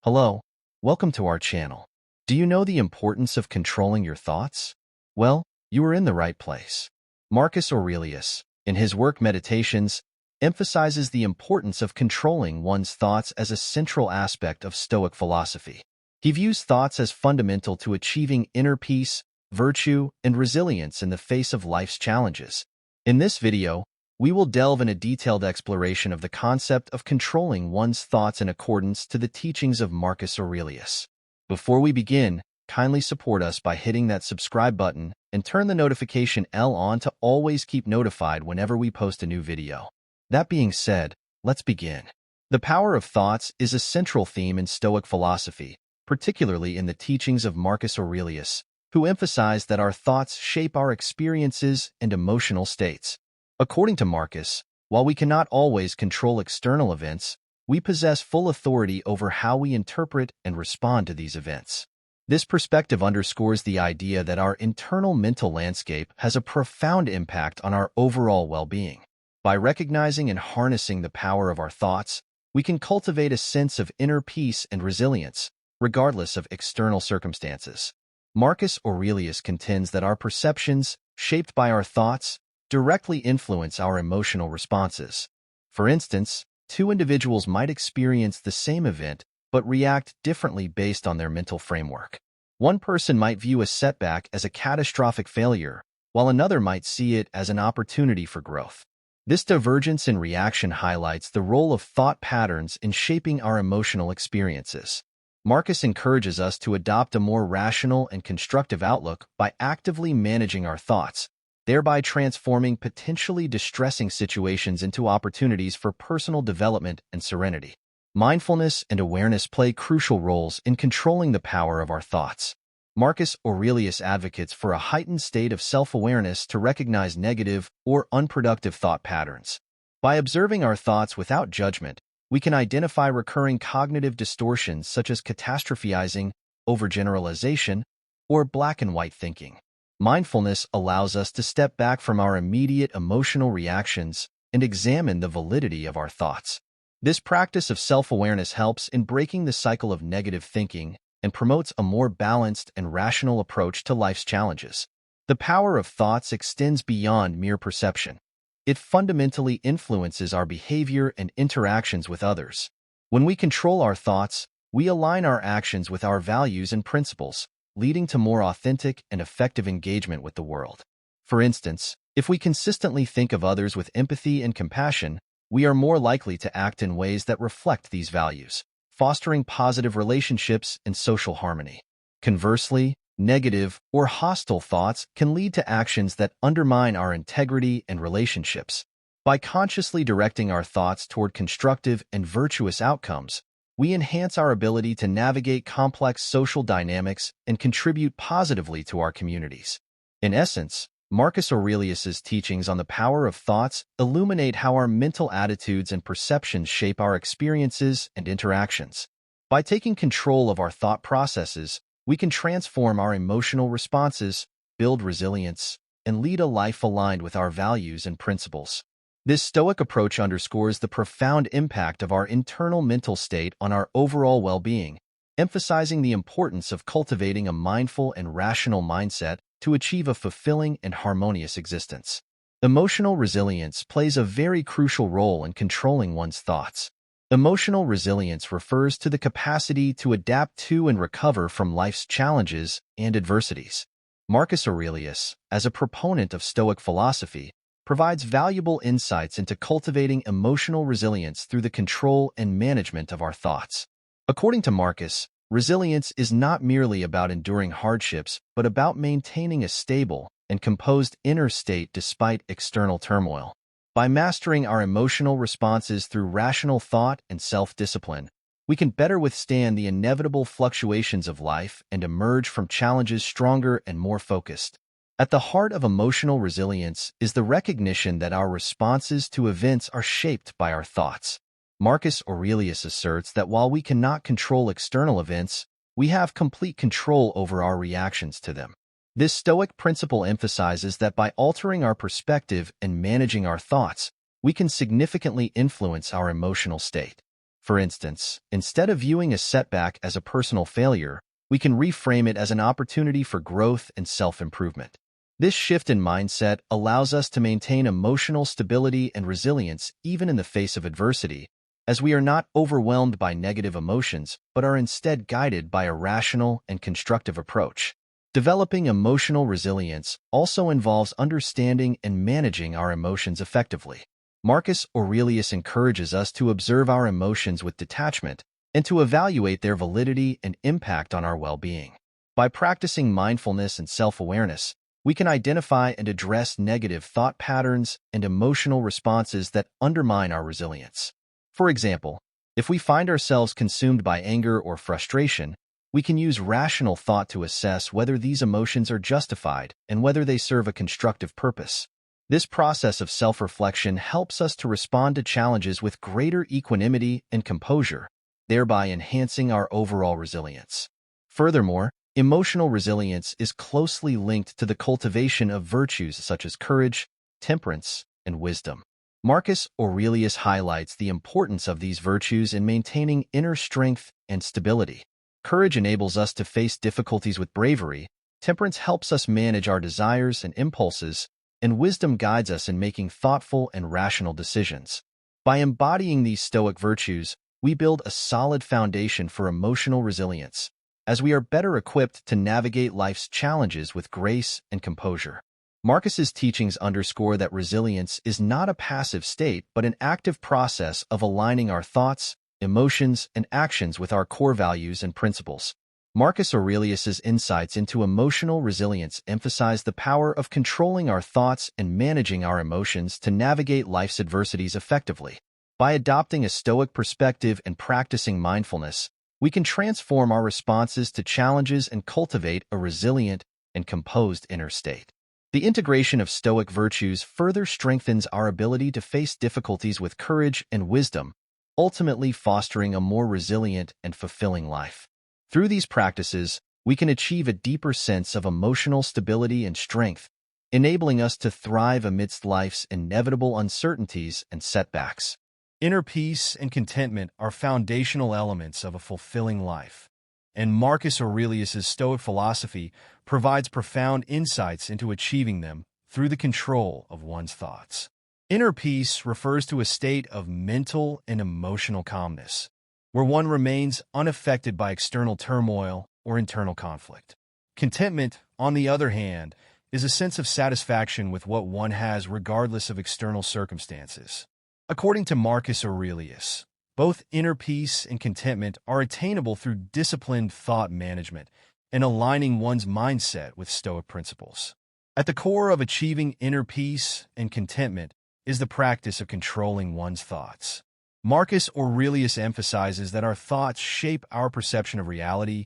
Hello, welcome to our channel. Do you know the importance of controlling your thoughts? Well, you are in the right place. Marcus Aurelius, in his work Meditations, emphasizes the importance of controlling one's thoughts as a central aspect of Stoic philosophy. He views thoughts as fundamental to achieving inner peace, virtue, and resilience in the face of life's challenges. In this video, we will delve in a detailed exploration of the concept of controlling one's thoughts in accordance to the teachings of Marcus Aurelius. Before we begin, kindly support us by hitting that subscribe button and turn the notification bell on to always keep notified whenever we post a new video. That being said, let's begin. The power of thoughts is a central theme in Stoic philosophy, particularly in the teachings of Marcus Aurelius, who emphasized that our thoughts shape our experiences and emotional states. According to Marcus, while we cannot always control external events, we possess full authority over how we interpret and respond to these events. This perspective underscores the idea that our internal mental landscape has a profound impact on our overall well-being. By recognizing and harnessing the power of our thoughts, we can cultivate a sense of inner peace and resilience, regardless of external circumstances. Marcus Aurelius contends that our perceptions, shaped by our thoughts, directly influence our emotional responses. For instance, two individuals might experience the same event but react differently based on their mental framework. One person might view a setback as a catastrophic failure, while another might see it as an opportunity for growth. This divergence in reaction highlights the role of thought patterns in shaping our emotional experiences. Marcus encourages us to adopt a more rational and constructive outlook by actively managing our thoughts, thereby transforming potentially distressing situations into opportunities for personal development and serenity. Mindfulness and awareness play crucial roles in controlling the power of our thoughts. Marcus Aurelius advocates for a heightened state of self-awareness to recognize negative or unproductive thought patterns. By observing our thoughts without judgment, we can identify recurring cognitive distortions such as catastrophizing, overgeneralization, or black-and-white thinking. Mindfulness allows us to step back from our immediate emotional reactions and examine the validity of our thoughts. This practice of self-awareness helps in breaking the cycle of negative thinking and promotes a more balanced and rational approach to life's challenges. The power of thoughts extends beyond mere perception. It fundamentally influences our behavior and interactions with others. When we control our thoughts, we align our actions with our values and principles, leading to more authentic and effective engagement with the world. For instance, if we consistently think of others with empathy and compassion, we are more likely to act in ways that reflect these values, fostering positive relationships and social harmony. Conversely, negative or hostile thoughts can lead to actions that undermine our integrity and relationships. By consciously directing our thoughts toward constructive and virtuous outcomes, we enhance our ability to navigate complex social dynamics and contribute positively to our communities. In essence, Marcus Aurelius's teachings on the power of thoughts illuminate how our mental attitudes and perceptions shape our experiences and interactions. By taking control of our thought processes, we can transform our emotional responses, build resilience, and lead a life aligned with our values and principles. This Stoic approach underscores the profound impact of our internal mental state on our overall well-being, emphasizing the importance of cultivating a mindful and rational mindset to achieve a fulfilling and harmonious existence. Emotional resilience plays a very crucial role in controlling one's thoughts. Emotional resilience refers to the capacity to adapt to and recover from life's challenges and adversities. Marcus Aurelius, as a proponent of Stoic philosophy, provides valuable insights into cultivating emotional resilience through the control and management of our thoughts. According to Marcus, resilience is not merely about enduring hardships, but about maintaining a stable and composed inner state despite external turmoil. By mastering our emotional responses through rational thought and self-discipline, we can better withstand the inevitable fluctuations of life and emerge from challenges stronger and more focused. At the heart of emotional resilience is the recognition that our responses to events are shaped by our thoughts. Marcus Aurelius asserts that while we cannot control external events, we have complete control over our reactions to them. This Stoic principle emphasizes that by altering our perspective and managing our thoughts, we can significantly influence our emotional state. For instance, instead of viewing a setback as a personal failure, we can reframe it as an opportunity for growth and self-improvement. This shift in mindset allows us to maintain emotional stability and resilience even in the face of adversity, as we are not overwhelmed by negative emotions but are instead guided by a rational and constructive approach. Developing emotional resilience also involves understanding and managing our emotions effectively. Marcus Aurelius encourages us to observe our emotions with detachment and to evaluate their validity and impact on our well-being. By practicing mindfulness and self-awareness, we can identify and address negative thought patterns and emotional responses that undermine our resilience. For example, if we find ourselves consumed by anger or frustration, we can use rational thought to assess whether these emotions are justified and whether they serve a constructive purpose. This process of self-reflection helps us to respond to challenges with greater equanimity and composure, thereby enhancing our overall resilience. Furthermore, emotional resilience is closely linked to the cultivation of virtues such as courage, temperance, and wisdom. Marcus Aurelius highlights the importance of these virtues in maintaining inner strength and stability. Courage enables us to face difficulties with bravery, temperance helps us manage our desires and impulses, and wisdom guides us in making thoughtful and rational decisions. By embodying these Stoic virtues, we build a solid foundation for emotional resilience, as we are better equipped to navigate life's challenges with grace and composure. Marcus's teachings underscore that resilience is not a passive state but an active process of aligning our thoughts, emotions, and actions with our core values and principles. Marcus Aurelius's insights into emotional resilience emphasize the power of controlling our thoughts and managing our emotions to navigate life's adversities effectively. By adopting a Stoic perspective and practicing mindfulness, we can transform our responses to challenges and cultivate a resilient and composed inner state. The integration of Stoic virtues further strengthens our ability to face difficulties with courage and wisdom, ultimately fostering a more resilient and fulfilling life. Through these practices, we can achieve a deeper sense of emotional stability and strength, enabling us to thrive amidst life's inevitable uncertainties and setbacks. Inner peace and contentment are foundational elements of a fulfilling life, and Marcus Aurelius's Stoic philosophy provides profound insights into achieving them through the control of one's thoughts. Inner peace refers to a state of mental and emotional calmness, where one remains unaffected by external turmoil or internal conflict. Contentment, on the other hand, is a sense of satisfaction with what one has regardless of external circumstances. According to Marcus Aurelius, both inner peace and contentment are attainable through disciplined thought management and aligning one's mindset with Stoic principles. At the core of achieving inner peace and contentment is the practice of controlling one's thoughts. Marcus Aurelius emphasizes that our thoughts shape our perception of reality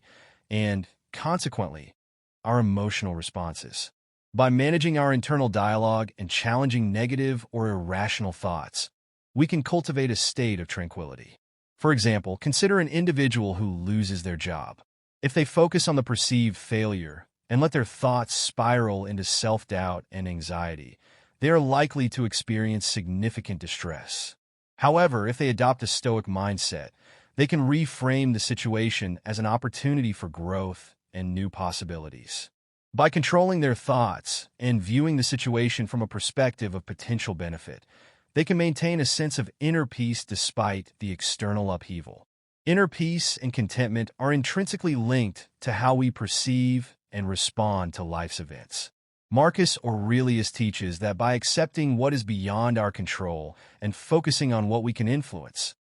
and, consequently, our emotional responses. By managing our internal dialogue and challenging negative or irrational thoughts, we can cultivate a state of tranquility. For example, consider an individual who loses their job. If they focus on the perceived failure and let their thoughts spiral into self-doubt and anxiety, they are likely to experience significant distress. However, if they adopt a Stoic mindset, they can reframe the situation as an opportunity for growth and new possibilities. By controlling their thoughts and viewing the situation from a perspective of potential benefit, they can maintain a sense of inner peace despite the external upheaval. Inner peace and contentment are intrinsically linked to how we perceive and respond to life's events. Marcus Aurelius teaches that by accepting what is beyond our control and focusing on what we can influence,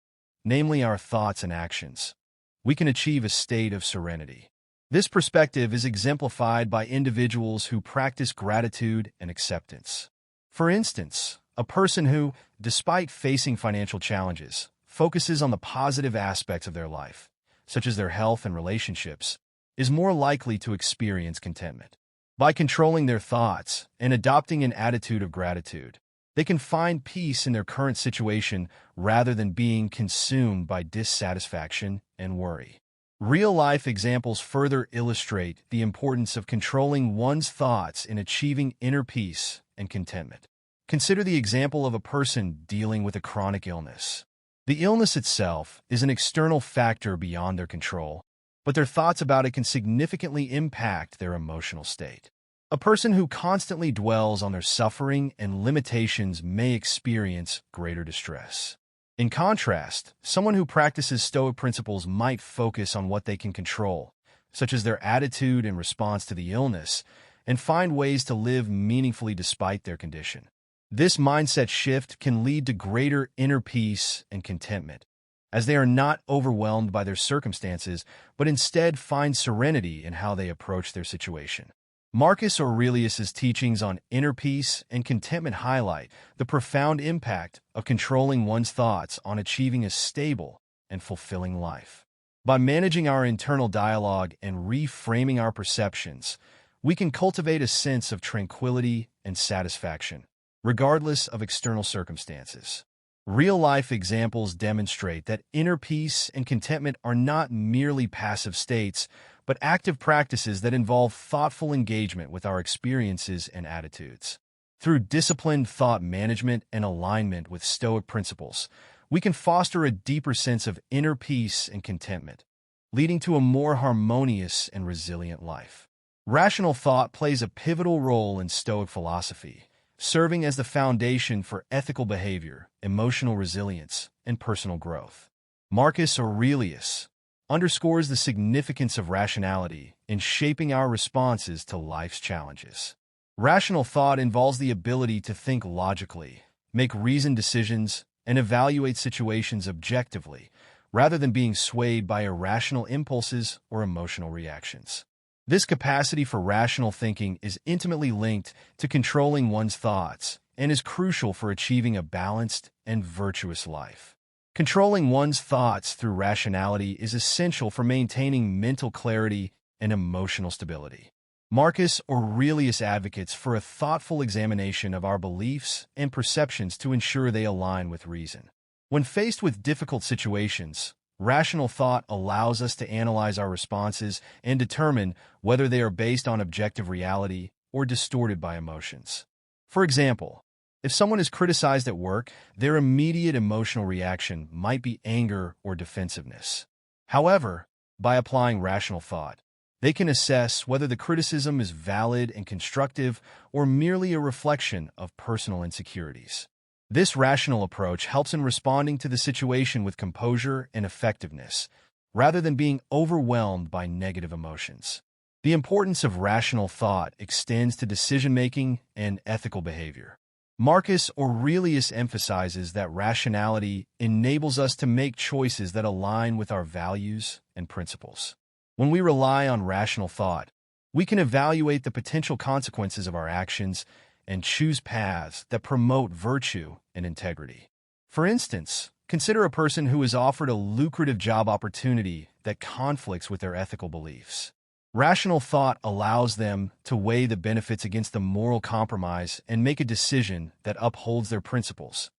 namely our thoughts and actions, we can achieve a state of serenity. This perspective is exemplified by individuals who practice gratitude and acceptance. For instance, a person who, despite facing financial challenges, focuses on the positive aspects of their life, such as their health and relationships, is more likely to experience contentment. By controlling their thoughts and adopting an attitude of gratitude, they can find peace in their current situation rather than being consumed by dissatisfaction and worry. Real-life examples further illustrate the importance of controlling one's thoughts in achieving inner peace and contentment. Consider the example of a person dealing with a chronic illness. The illness itself is an external factor beyond their control, but their thoughts about it can significantly impact their emotional state. A person who constantly dwells on their suffering and limitations may experience greater distress. In contrast, someone who practices Stoic principles might focus on what they can control, such as their attitude in response to the illness, and find ways to live meaningfully despite their condition. This mindset shift can lead to greater inner peace and contentment, as they are not overwhelmed by their circumstances, but instead find serenity in how they approach their situation. Marcus Aurelius's teachings on inner peace and contentment highlight the profound impact of controlling one's thoughts on achieving a stable and fulfilling life. By managing our internal dialogue and reframing our perceptions, we can cultivate a sense of tranquility and satisfaction, regardless of external circumstances. Real-life examples demonstrate that inner peace and contentment are not merely passive states, but active practices that involve thoughtful engagement with our experiences and attitudes. Through disciplined thought management and alignment with Stoic principles, we can foster a deeper sense of inner peace and contentment, leading to a more harmonious and resilient life. Rational thought plays a pivotal role in Stoic philosophy, serving as the foundation for ethical behavior, emotional resilience, and personal growth. Marcus Aurelius underscores the significance of rationality in shaping our responses to life's challenges. Rational thought involves the ability to think logically, make reasoned decisions, and evaluate situations objectively, rather than being swayed by irrational impulses or emotional reactions. This capacity for rational thinking is intimately linked to controlling one's thoughts and is crucial for achieving a balanced and virtuous life. Controlling one's thoughts through rationality is essential for maintaining mental clarity and emotional stability. Marcus Aurelius advocates for a thoughtful examination of our beliefs and perceptions to ensure they align with reason. When faced with difficult situations, rational thought allows us to analyze our responses and determine whether they are based on objective reality or distorted by emotions. For example, if someone is criticized at work, their immediate emotional reaction might be anger or defensiveness. However, by applying rational thought, they can assess whether the criticism is valid and constructive or merely a reflection of personal insecurities. This rational approach helps in responding to the situation with composure and effectiveness, rather than being overwhelmed by negative emotions. The importance of rational thought extends to decision-making and ethical behavior. Marcus Aurelius emphasizes that rationality enables us to make choices that align with our values and principles. When we rely on rational thought, we can evaluate the potential consequences of our actions and choose paths that promote virtue and integrity. For instance, consider a person who is offered a lucrative job opportunity that conflicts with their ethical beliefs. Rational thought allows them to weigh the benefits against the moral compromise and make a decision that upholds their principles,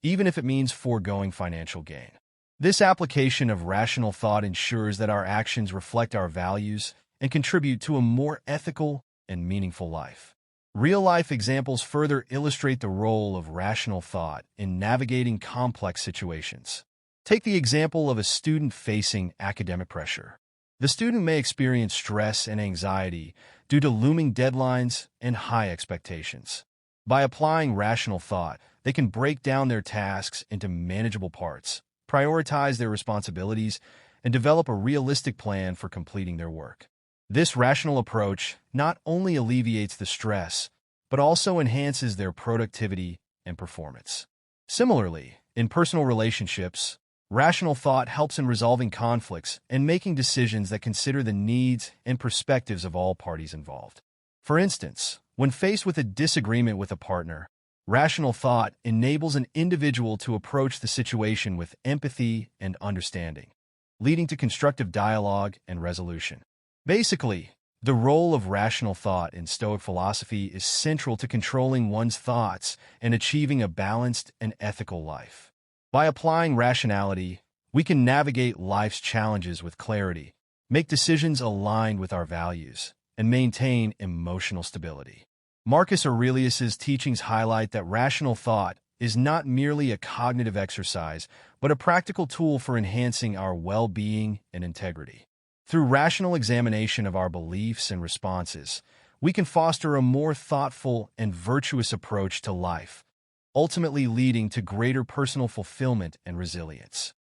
even if it means foregoing financial gain. This application of rational thought ensures that our actions reflect our values and contribute to a more ethical and meaningful life. Real-life examples further illustrate the role of rational thought in navigating complex situations. Take the example of a student facing academic pressure. The student may experience stress and anxiety due to looming deadlines and high expectations. By applying rational thought, they can break down their tasks into manageable parts, prioritize their responsibilities, and develop a realistic plan for completing their work. This rational approach not only alleviates the stress, but also enhances their productivity and performance. Similarly, in personal relationships, rational thought helps in resolving conflicts and making decisions that consider the needs and perspectives of all parties involved. For instance, when faced with a disagreement with a partner, rational thought enables an individual to approach the situation with empathy and understanding, leading to constructive dialogue and resolution. Basically, the role of rational thought in Stoic philosophy is central to controlling one's thoughts and achieving a balanced and ethical life. By applying rationality, we can navigate life's challenges with clarity, make decisions aligned with our values, and maintain emotional stability. Marcus Aurelius's teachings highlight that rational thought is not merely a cognitive exercise, but a practical tool for enhancing our well-being and integrity. Through rational examination of our beliefs and responses, we can foster a more thoughtful and virtuous approach to life, ultimately leading to greater personal fulfillment and resilience.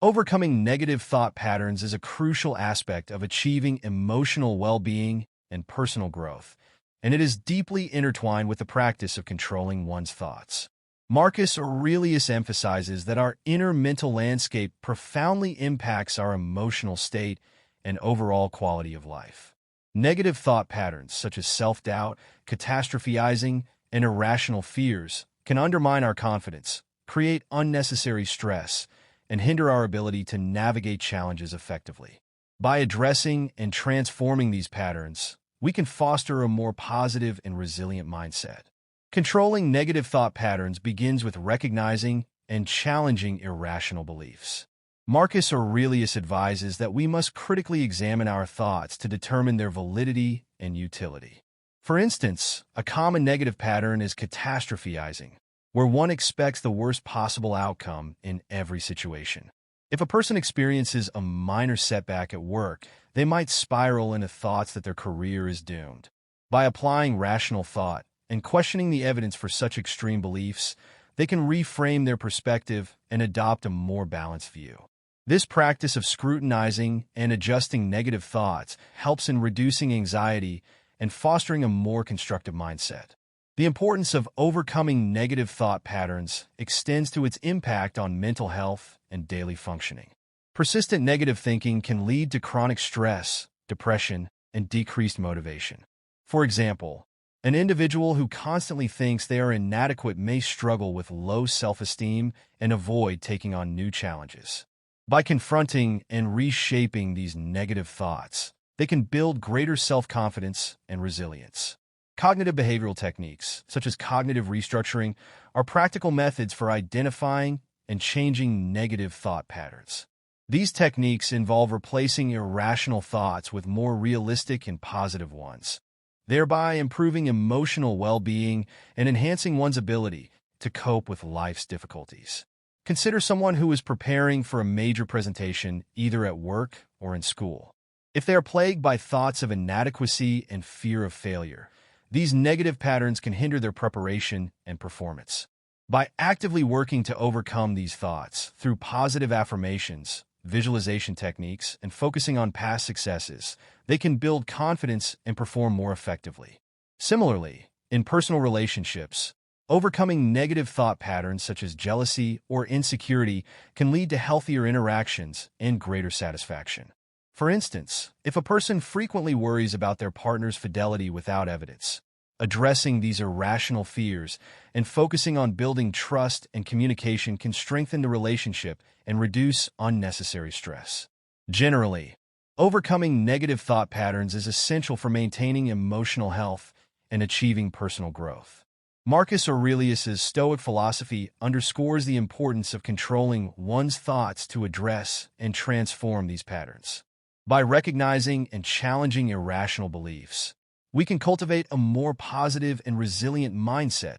Overcoming negative thought patterns is a crucial aspect of achieving emotional well-being and personal growth, and it is deeply intertwined with the practice of controlling one's thoughts. Marcus Aurelius emphasizes that our inner mental landscape profoundly impacts our emotional state and overall quality of life. Negative thought patterns such as self-doubt, catastrophizing, and irrational fears can undermine our confidence, create unnecessary stress, and hinder our ability to navigate challenges effectively. By addressing and transforming these patterns, we can foster a more positive and resilient mindset. Controlling negative thought patterns begins with recognizing and challenging irrational beliefs. Marcus Aurelius advises that we must critically examine our thoughts to determine their validity and utility. For instance, a common negative pattern is catastrophizing, where one expects the worst possible outcome in every situation. If a person experiences a minor setback at work, they might spiral into thoughts that their career is doomed. By applying rational thought and questioning the evidence for such extreme beliefs, they can reframe their perspective and adopt a more balanced view. This practice of scrutinizing and adjusting negative thoughts helps in reducing anxiety and fostering a more constructive mindset. The importance of overcoming negative thought patterns extends to its impact on mental health and daily functioning. Persistent negative thinking can lead to chronic stress, depression, and decreased motivation. For example, an individual who constantly thinks they are inadequate may struggle with low self-esteem and avoid taking on new challenges. By confronting and reshaping these negative thoughts, they can build greater self-confidence and resilience. Cognitive behavioral techniques, such as cognitive restructuring, are practical methods for identifying and changing negative thought patterns. These techniques involve replacing irrational thoughts with more realistic and positive ones, thereby improving emotional well-being and enhancing one's ability to cope with life's difficulties. Consider someone who is preparing for a major presentation, either at work or in school. If they are plagued by thoughts of inadequacy and fear of failure, these negative patterns can hinder their preparation and performance. By actively working to overcome these thoughts through positive affirmations, visualization techniques, and focusing on past successes, they can build confidence and perform more effectively. Similarly, in personal relationships, overcoming negative thought patterns such as jealousy or insecurity can lead to healthier interactions and greater satisfaction. For instance, if a person frequently worries about their partner's fidelity without evidence, addressing these irrational fears and focusing on building trust and communication can strengthen the relationship and reduce unnecessary stress. Generally, overcoming negative thought patterns is essential for maintaining emotional health and achieving personal growth. Marcus Aurelius's Stoic philosophy underscores the importance of controlling one's thoughts to address and transform these patterns. By recognizing and challenging irrational beliefs, we can cultivate a more positive and resilient mindset,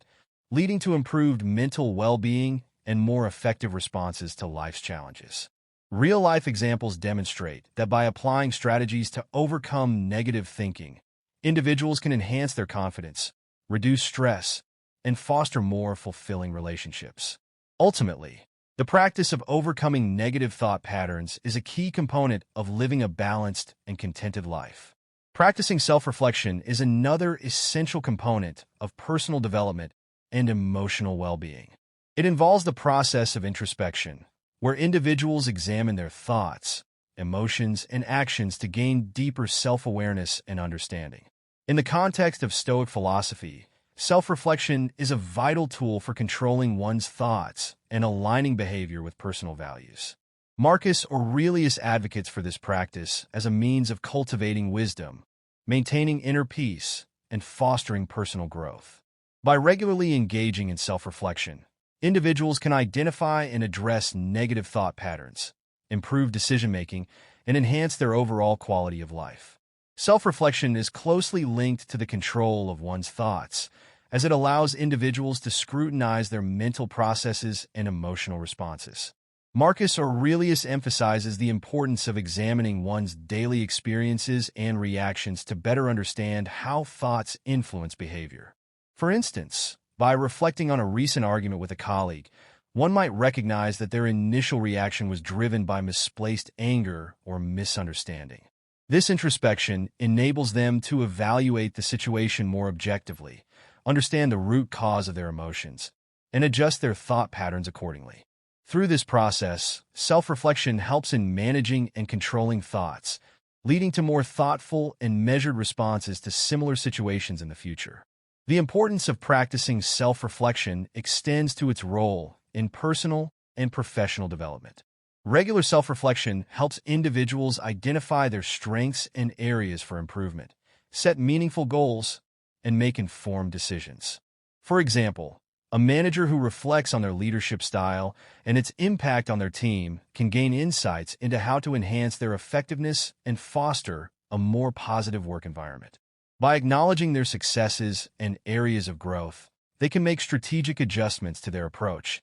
leading to improved mental well-being and more effective responses to life's challenges. Real-life examples demonstrate that by applying strategies to overcome negative thinking, individuals can enhance their confidence, reduce stress, and foster more fulfilling relationships. Ultimately, the practice of overcoming negative thought patterns is a key component of living a balanced and contented life. Practicing self-reflection is another essential component of personal development and emotional well-being. It involves the process of introspection, where individuals examine their thoughts, emotions, and actions to gain deeper self-awareness and understanding. In the context of Stoic philosophy, self-reflection is a vital tool for controlling one's thoughts and aligning behavior with personal values. Marcus Aurelius advocates for this practice as a means of cultivating wisdom, maintaining inner peace, and fostering personal growth. By regularly engaging in self-reflection, individuals can identify and address negative thought patterns, improve decision-making, and enhance their overall quality of life. Self-reflection is closely linked to the control of one's thoughts, as it allows individuals to scrutinize their mental processes and emotional responses. Marcus Aurelius emphasizes the importance of examining one's daily experiences and reactions to better understand how thoughts influence behavior. For instance, by reflecting on a recent argument with a colleague, one might recognize that their initial reaction was driven by misplaced anger or misunderstanding. This introspection enables them to evaluate the situation more objectively, understand the root cause of their emotions, and adjust their thought patterns accordingly. Through this process, self-reflection helps in managing and controlling thoughts, leading to more thoughtful and measured responses to similar situations in the future. The importance of practicing self-reflection extends to its role in personal and professional development. Regular self-reflection helps individuals identify their strengths and areas for improvement, set meaningful goals, and make informed decisions. For example, a manager who reflects on their leadership style and its impact on their team can gain insights into how to enhance their effectiveness and foster a more positive work environment. By acknowledging their successes and areas of growth, they can make strategic adjustments to their approach,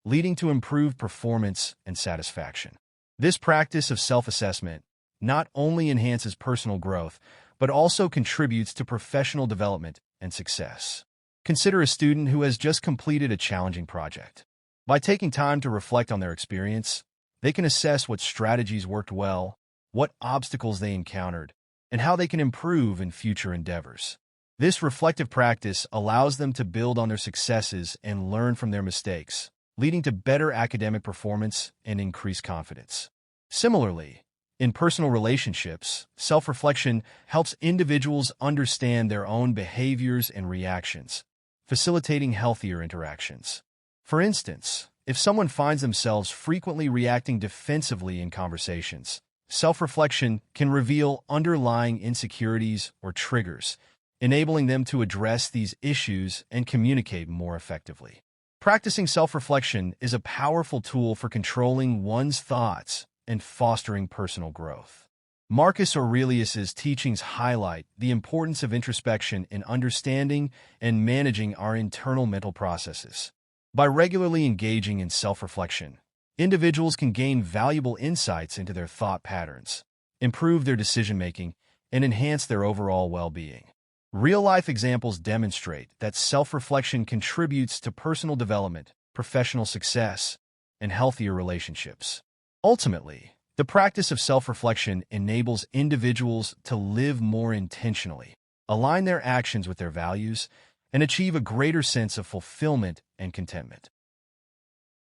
leading to improved performance and satisfaction. This practice of self-assessment not only enhances personal growth, but also contributes to professional development and success. Consider a student who has just completed a challenging project. By taking time to reflect on their experience, they can assess what strategies worked well, what obstacles they encountered, and how they can improve in future endeavors. This reflective practice allows them to build on their successes and learn from their mistakes, leading to better academic performance and increased confidence. Similarly, in personal relationships, self-reflection helps individuals understand their own behaviors and reactions, facilitating healthier interactions. For instance, if someone finds themselves frequently reacting defensively in conversations, self-reflection can reveal underlying insecurities or triggers, enabling them to address these issues and communicate more effectively. Practicing self-reflection is a powerful tool for controlling one's thoughts and fostering personal growth. Marcus Aurelius's teachings highlight the importance of introspection in understanding and managing our internal mental processes. By regularly engaging in self-reflection, individuals can gain valuable insights into their thought patterns, improve their decision-making, and enhance their overall well-being. Real-life examples demonstrate that self-reflection contributes to personal development, professional success, and healthier relationships. Ultimately, the practice of self-reflection enables individuals to live more intentionally, align their actions with their values, and achieve a greater sense of fulfillment and contentment.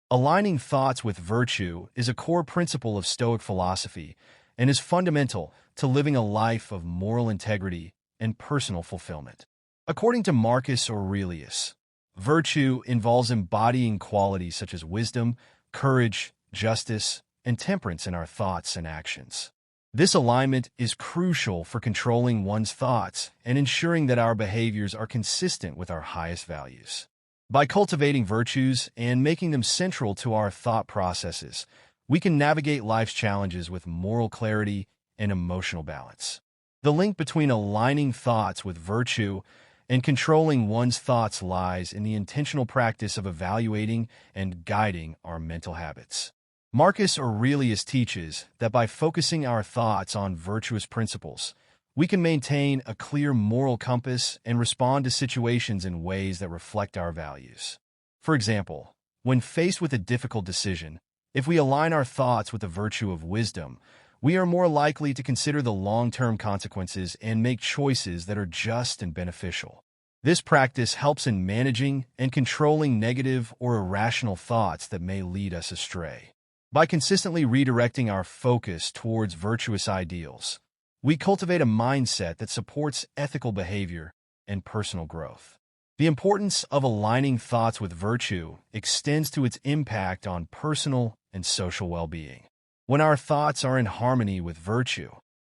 Aligning thoughts with virtue is a core principle of Stoic philosophy and is fundamental to living a life of moral integrity and personal fulfillment. According to Marcus Aurelius, virtue involves embodying qualities such as wisdom, courage, justice, and temperance in our thoughts and actions. This alignment is crucial for controlling one's thoughts and ensuring that our behaviors are consistent with our highest values. By cultivating virtues and making them central to our thought processes, we can navigate life's challenges with moral clarity and emotional balance. The link between aligning thoughts with virtue and controlling one's thoughts lies in the intentional practice of evaluating and guiding our mental habits. Marcus Aurelius teaches that by focusing our thoughts on virtuous principles, we can maintain a clear moral compass and respond to situations in ways that reflect our values. For example, when faced with a difficult decision, if we align our thoughts with the virtue of wisdom, we are more likely to consider the long-term consequences and make choices that are just and beneficial. This practice helps in managing and controlling negative or irrational thoughts that may lead us astray. By consistently redirecting our focus towards virtuous ideals, we cultivate a mindset that supports ethical behavior and personal growth. The importance of aligning thoughts with virtue extends to its impact on personal and social well-being. When our thoughts are in harmony with virtue,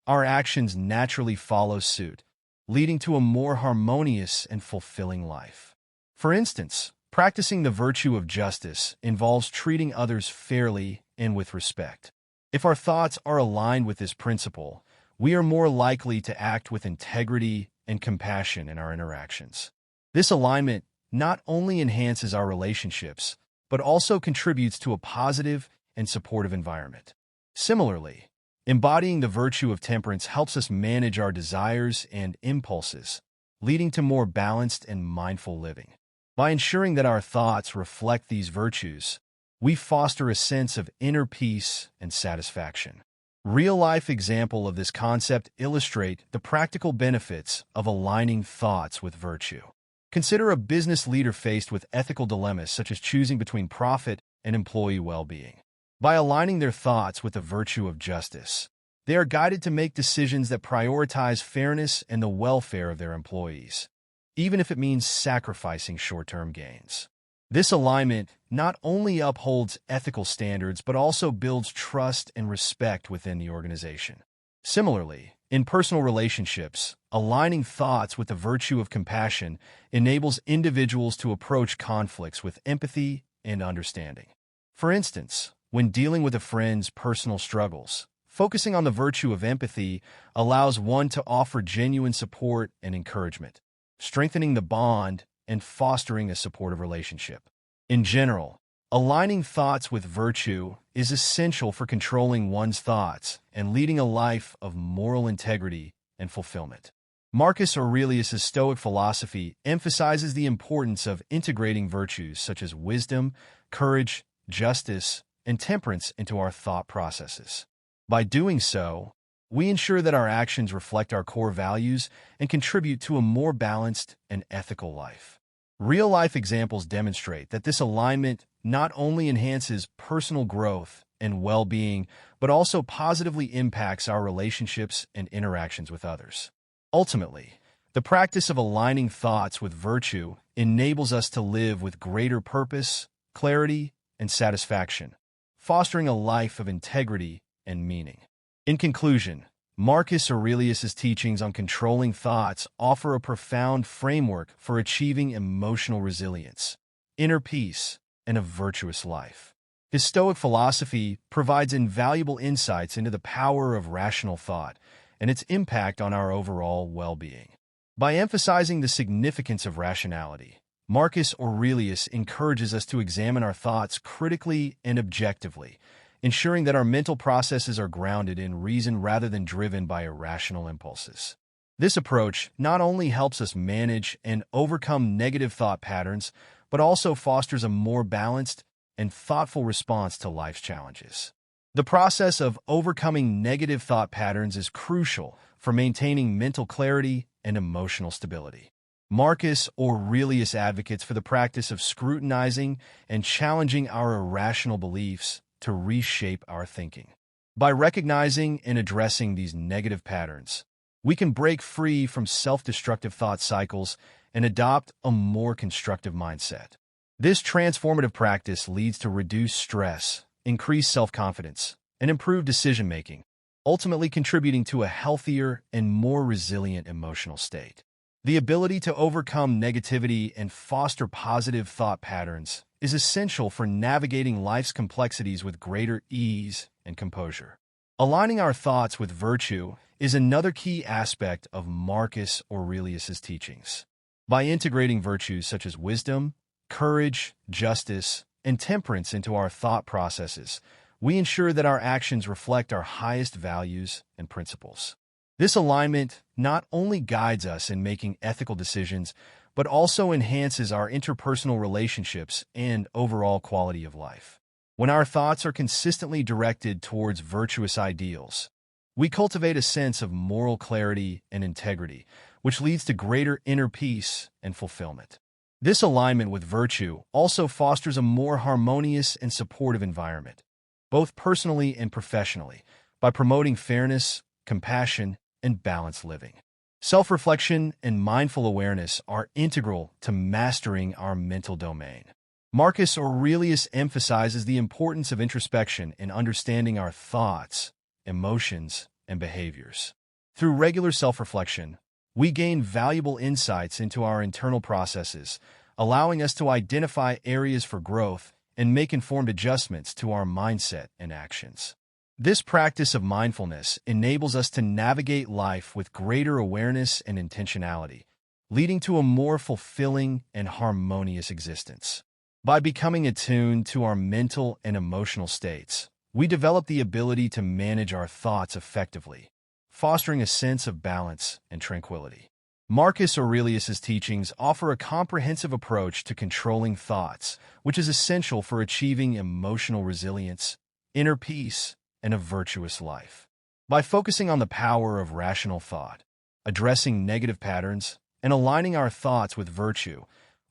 our actions naturally follow suit, leading to a more harmonious and fulfilling life. For instance, practicing the virtue of justice involves treating others fairly and with respect. If our thoughts are aligned with this principle, we are more likely to act with integrity and compassion in our interactions. This alignment not only enhances our relationships, but also contributes to a positive and supportive environment. Similarly, embodying the virtue of temperance helps us manage our desires and impulses, leading to more balanced and mindful living. By ensuring that our thoughts reflect these virtues, we foster a sense of inner peace and satisfaction. Real-life examples of this concept illustrate the practical benefits of aligning thoughts with virtue. Consider a business leader faced with ethical dilemmas such as choosing between profit and employee well-being. By aligning their thoughts with the virtue of justice, they are guided to make decisions that prioritize fairness and the welfare of their employees, even if it means sacrificing short-term gains. This alignment not only upholds ethical standards but also builds trust and respect within the organization. Similarly, in personal relationships, aligning thoughts with the virtue of compassion enables individuals to approach conflicts with empathy and understanding. For instance, when dealing with a friend's personal struggles, focusing on the virtue of empathy allows one to offer genuine support and encouragement, strengthening the bond and fostering a supportive relationship. In general, aligning thoughts with virtue is essential for controlling one's thoughts and leading a life of moral integrity and fulfillment. Marcus Aurelius' Stoic philosophy emphasizes the importance of integrating virtues such as wisdom, courage, justice, and temperance into our thought processes. By doing so, we ensure that our actions reflect our core values and contribute to a more balanced and ethical life. Real-life examples demonstrate that this alignment not only enhances personal growth and well-being, but also positively impacts our relationships and interactions with others. Ultimately, the practice of aligning thoughts with virtue enables us to live with greater purpose, clarity, and satisfaction, fostering a life of integrity and meaning. In conclusion, Marcus Aurelius' teachings on controlling thoughts offer a profound framework for achieving emotional resilience, inner peace, and a virtuous life. His Stoic philosophy provides invaluable insights into the power of rational thought and its impact on our overall well-being. By emphasizing the significance of rationality, Marcus Aurelius encourages us to examine our thoughts critically and objectively, ensuring that our mental processes are grounded in reason rather than driven by irrational impulses. This approach not only helps us manage and overcome negative thought patterns, but also fosters a more balanced and thoughtful response to life's challenges. The process of overcoming negative thought patterns is crucial for maintaining mental clarity and emotional stability. Marcus Aurelius advocates for the practice of scrutinizing and challenging our irrational beliefs to reshape our thinking. By recognizing and addressing these negative patterns, we can break free from self-destructive thought cycles and adopt a more constructive mindset. This transformative practice leads to reduced stress, increased self-confidence, and improved decision-making, ultimately contributing to a healthier and more resilient emotional state. The ability to overcome negativity and foster positive thought patterns is essential for navigating life's complexities with greater ease and composure. Aligning our thoughts with virtue is another key aspect of Marcus Aurelius' teachings. By integrating virtues such as wisdom, courage, justice, and temperance into our thought processes, we ensure that our actions reflect our highest values and principles. This alignment not only guides us in making ethical decisions, but also enhances our interpersonal relationships and overall quality of life. When our thoughts are consistently directed towards virtuous ideals, we cultivate a sense of moral clarity and integrity, which leads to greater inner peace and fulfillment. This alignment with virtue also fosters a more harmonious and supportive environment, both personally and professionally, by promoting fairness, compassion, and balanced living. Self-reflection and mindful awareness are integral to mastering our mental domain. Marcus Aurelius emphasizes the importance of introspection in understanding our thoughts, emotions, and behaviors. Through regular self-reflection, we gain valuable insights into our internal processes, allowing us to identify areas for growth and make informed adjustments to our mindset and actions. This practice of mindfulness enables us to navigate life with greater awareness and intentionality, leading to a more fulfilling and harmonious existence. By becoming attuned to our mental and emotional states, we develop the ability to manage our thoughts effectively, fostering a sense of balance and tranquility. Marcus Aurelius's teachings offer a comprehensive approach to controlling thoughts, which is essential for achieving emotional resilience, inner peace, and a virtuous life. By focusing on the power of rational thought, addressing negative patterns, and aligning our thoughts with virtue,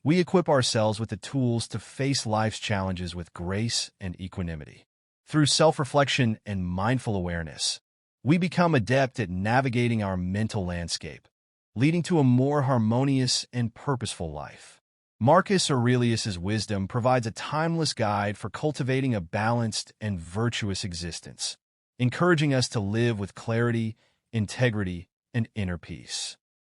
we equip ourselves with the tools to face life's challenges with grace and equanimity. Through self-reflection and mindful awareness, we become adept at navigating our mental landscape, leading to a more harmonious and purposeful life. Marcus Aurelius's wisdom provides a timeless guide for cultivating a balanced and virtuous existence, encouraging us to live with clarity, integrity, and inner peace.